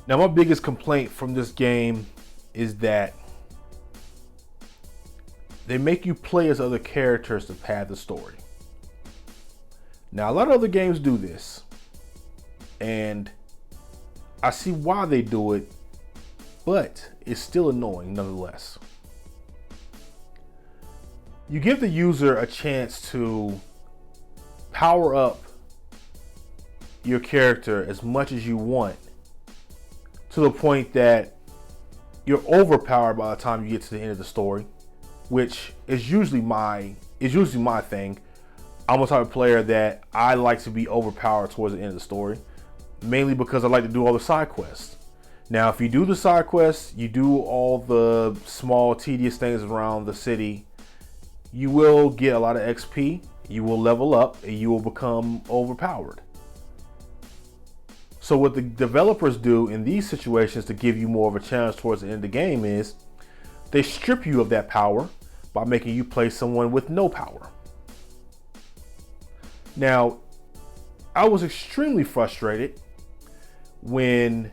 Now, my biggest complaint from this game is that they make you play as other characters to pad the story. Now, a lot of other games do this, and I see why they do it, but it's still annoying nonetheless. You give the user a chance to power up your character as much as you want, to the point that you're overpowered by the time you get to the end of the story, which is usually my thing. I'm a type of player that I like to be overpowered towards the end of the story, mainly because I like to do all the side quests. Now, if you do the side quests, you do all the small tedious things around the city, you will get a lot of XP, you will level up, and you will become overpowered. So what the developers do in these situations to give you more of a challenge towards the end of the game is they strip you of that power by making you play someone with no power. Now, I was extremely frustrated when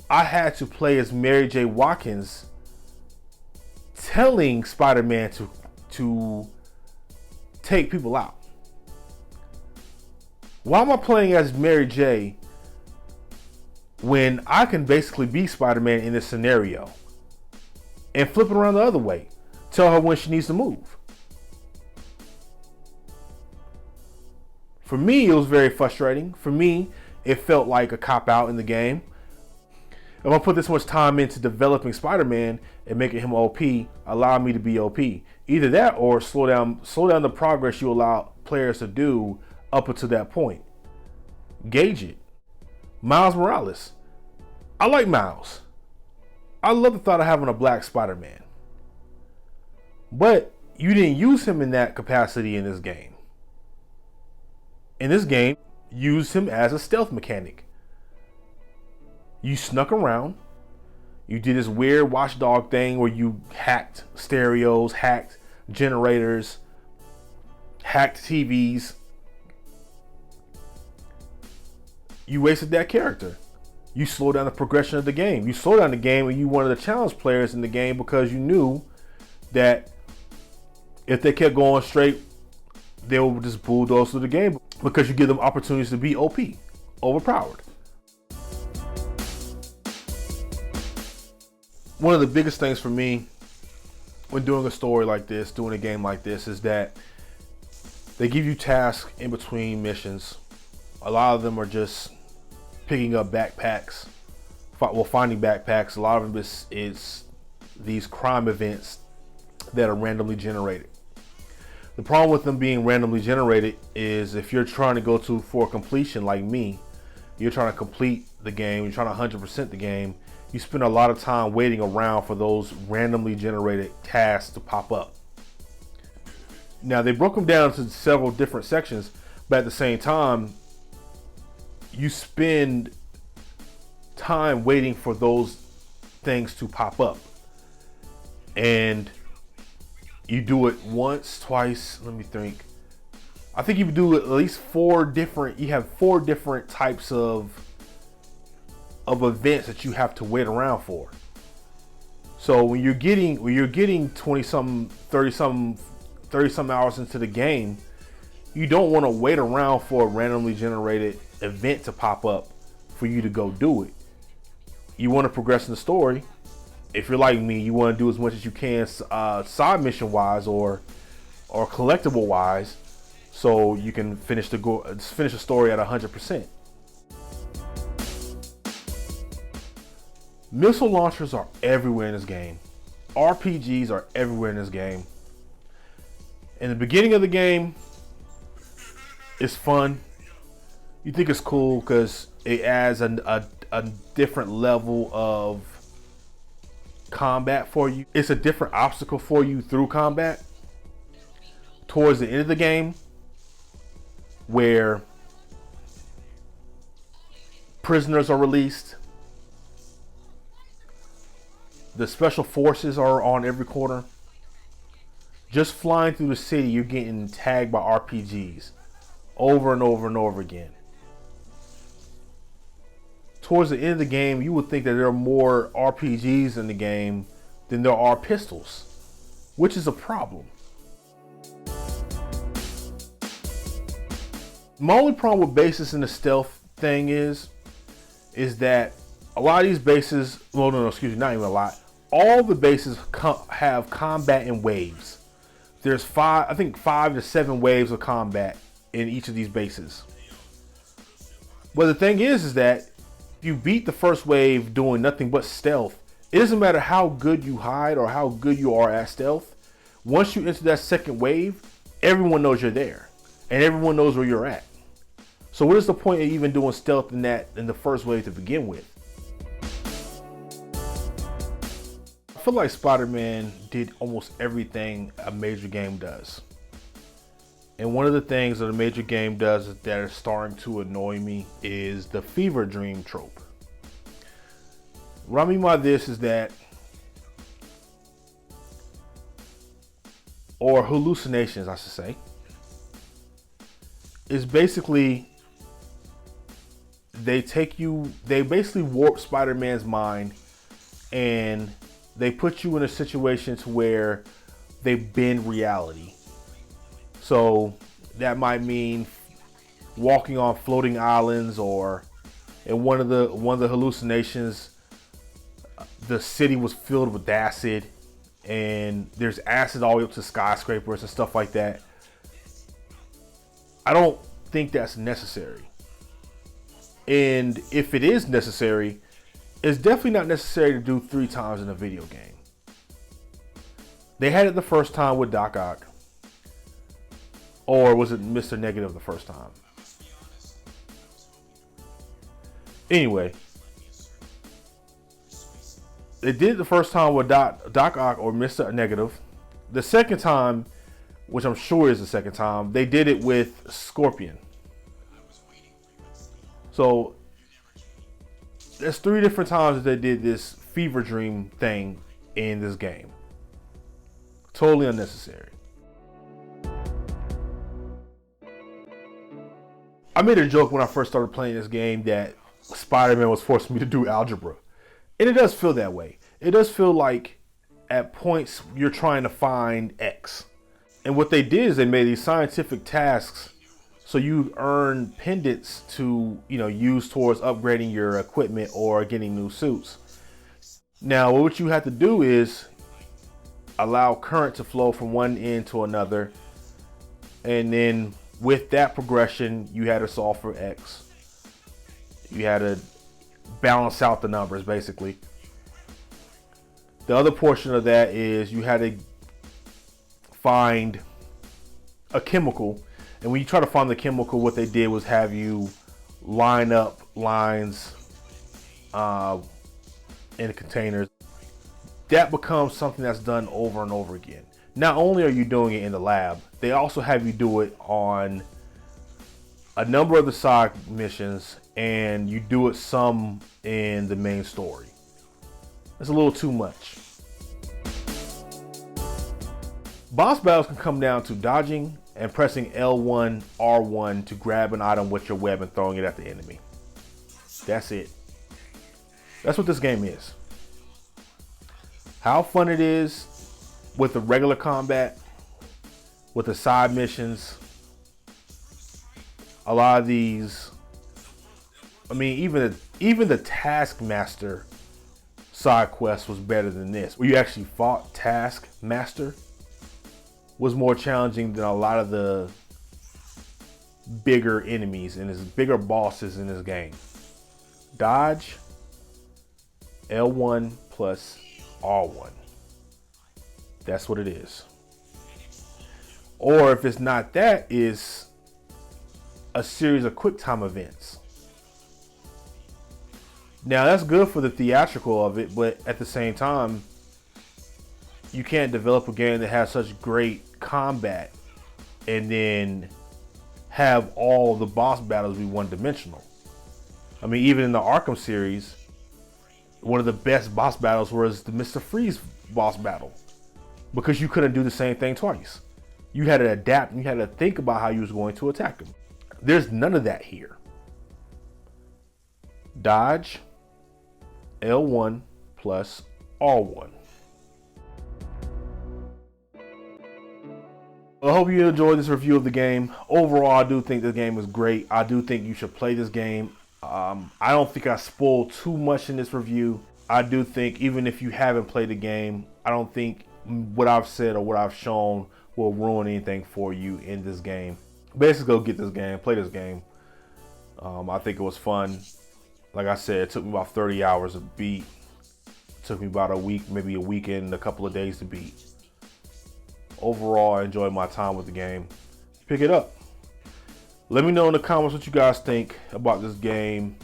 I had to play as Mary J. Watkins, telling Spider-Man to take people out. Why am I playing as Mary J. when I can basically be Spider-Man in this scenario and flip it around the other way? Tell her when she needs to move. For me, it was very frustrating. For me, it felt like a cop-out in the game. If I put this much time into developing Spider-Man and making him OP, allow me to be OP. Either that or slow down the progress you allow players to do up until that point. Gauge it. Miles Morales. I like Miles. I love the thought of having a black Spider-Man. But you didn't use him in that capacity in this game. In this game, use him as a stealth mechanic. You snuck around. You did this weird watchdog thing where you hacked stereos, hacked generators, hacked TVs. You wasted that character. You slowed down the progression of the game. You slowed down the game and you wanted to challenge players in the game because you knew that if they kept going straight, they would just bulldoze through the game because you give them opportunities to be OP, overpowered. One of the biggest things for me when doing a story like this, doing a game like this, is that they give you tasks in between missions. A lot of them are just picking up backpacks, finding backpacks. A lot of them is these crime events that are randomly generated. The problem with them being randomly generated is if you're trying to go for completion like me, you're trying to complete the game, you're trying to 100% the game, you spend a lot of time waiting around for those randomly generated tasks to pop up. Now, they broke them down to several different sections, but at the same time, you spend time waiting for those things to pop up. And you do it once, twice, let me think. I think you do at least you have four different types of events that you have to wait around for. So when you're getting 20 some 30 some hours into the game, you don't want to wait around for a randomly generated event to pop up for you to go do it. You want to progress in the story. If you're like me, you want to do as much as you can side mission wise or collectible wise, so you can finish the story at 100%. Missile launchers are everywhere in this game. RPGs are everywhere in this game. In the beginning of the game, it's fun. You think it's cool because it adds a different level of combat for you. It's a different obstacle for you through combat. Towards the end of the game, where prisoners are released, the special forces are on every corner. Just flying through the city, you're getting tagged by RPGs over and over and over again. towards the end of the game, you would think that there are more RPGs in the game than there are pistols, which is a problem. My only problem with bases in the stealth thing is that a lot of these bases, well, no, excuse me, not even a lot. All the bases have combat in waves. There's I think 5 to 7 waves of combat in each of these bases. But the thing is that if you beat the first wave doing nothing but stealth, it doesn't matter how good you hide or how good you are at stealth. Once you enter that second wave, everyone knows you're there and everyone knows where you're at. So what is the point of even doing stealth in the first wave to begin with? I feel like Spider-Man did almost everything a major game does. And one of the things that a major game does that is starting to annoy me is the fever dream trope. What I mean by this is that, or hallucinations, I should say, is basically they basically warp Spider-Man's mind and they put you in a situation to where they bend reality. So that might mean walking on floating islands, or in one of the hallucinations, the city was filled with acid and there's acid all the way up to skyscrapers and stuff like that. I don't think that's necessary. And if it is necessary, it's definitely not necessary to do 3 times in a video game. They had it the first time with Doc Ock. Or was it Mr. Negative the first time? Anyway, they did it the first time with Doc Ock or Mr. Negative. The second time, which I'm sure is the second time, they did it with Scorpion. So there's 3 different times that they did this fever dream thing in this game. Totally unnecessary. I made a joke when I first started playing this game that Spider-Man was forcing me to do algebra. And it does feel that way. It does feel like at points you're trying to find X. And what they did is they made these scientific tasks so you earn pendants to, use towards upgrading your equipment or getting new suits. Now, what you have to do is allow current to flow from one end to another. And then with that progression, you had to solve for X. You had to balance out the numbers, basically. The other portion of that is you had to find a chemical. And when you try to find the chemical, what they did was have you line up lines in containers. That becomes something that's done over and over again. Not only are you doing it in the lab, they also have you do it on a number of the side missions, and you do it some in the main story. It's a little too much. Boss battles can come down to dodging and pressing L1, R1 to grab an item with your web and throwing it at the enemy. That's it. That's what this game is. How fun it is with the regular combat, with the side missions. A lot of these, even the Taskmaster side quest was better than this. Where you actually fought Taskmaster was more challenging than a lot of the bigger enemies and his bigger bosses in this game. Dodge, L1 plus R1. That's what it is. Or if it's not that, is a series of quick time events. Now that's good for the theatrical of it, but at the same time, you can't develop a game that has such great combat and then have all the boss battles be one-dimensional. Even in the Arkham series, one of the best boss battles was the Mr. Freeze boss battle, because you couldn't do the same thing twice. You had to adapt and you had to think about how you was going to attack him. There's none of that here. dodge, L1 plus R1. I hope you enjoyed this review of the game. Overall, I do think the game is great. I do think you should play this game. I don't think I spoiled too much in this review. I do think even if you haven't played the game, I don't think what I've said or what I've shown will ruin anything for you in this game. Basically, go get this game, play this game. I think it was fun. Like I said, it took me about 30 hours to beat. It took me about a week, maybe a weekend, a couple of days to beat. Overall, I enjoyed my time with the game. Pick it up. Let me know in the comments what you guys think about this game.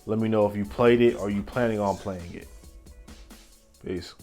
Let me know if you played it or you planning on playing it. Peace.